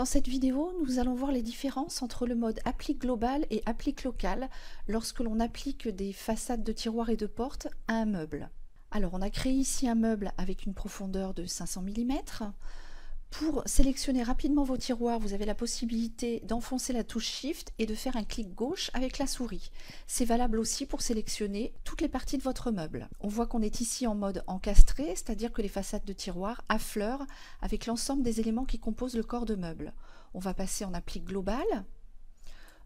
Dans cette vidéo, nous allons voir les différences entre le mode applique global et applique local lorsque l'on applique des façades de tiroirs et de portes à un meuble. Alors, on a créé ici un meuble avec une profondeur de 500 mm. Pour sélectionner rapidement vos tiroirs, vous avez la possibilité d'enfoncer la touche Shift et de faire un clic gauche avec la souris. C'est valable aussi pour sélectionner toutes les parties de votre meuble. On voit qu'on est ici en mode encastré, c'est-à-dire que les façades de tiroirs affleurent avec l'ensemble des éléments qui composent le corps de meuble. On va passer en applique globale.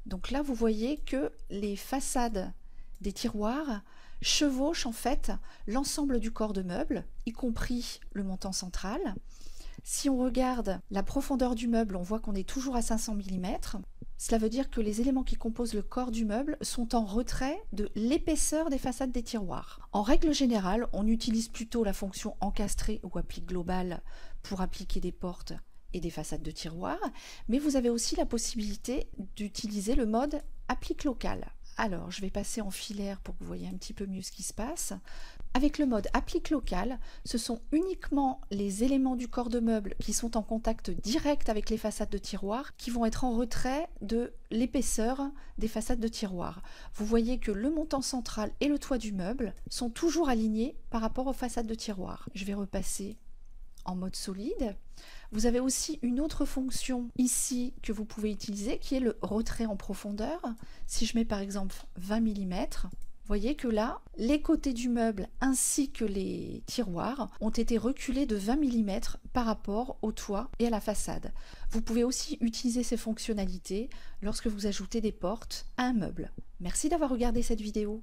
Donc là, vous voyez que les façades des tiroirs chevauchent en fait l'ensemble du corps de meuble, y compris le montant central. Si on regarde la profondeur du meuble, on voit qu'on est toujours à 500 mm. Cela veut dire que les éléments qui composent le corps du meuble sont en retrait de l'épaisseur des façades des tiroirs. En règle générale, on utilise plutôt la fonction encastrée ou applique globale pour appliquer des portes et des façades de tiroirs, mais vous avez aussi la possibilité d'utiliser le mode applique local. Alors, je vais passer en filaire pour que vous voyez un petit peu mieux ce qui se passe. Avec le mode applique local, ce sont uniquement les éléments du corps de meuble qui sont en contact direct avec les façades de tiroirs qui vont être en retrait de l'épaisseur des façades de tiroirs. Vous voyez que le montant central et le toit du meuble sont toujours alignés par rapport aux façades de tiroirs. Je vais repasser en mode solide. Vous avez aussi une autre fonction ici que vous pouvez utiliser qui est le retrait en profondeur. Si je mets par exemple 20 mm, vous voyez que là, les côtés du meuble ainsi que les tiroirs ont été reculés de 20 mm par rapport au toit et à la façade. Vous pouvez aussi utiliser ces fonctionnalités lorsque vous ajoutez des portes à un meuble. Merci d'avoir regardé cette vidéo.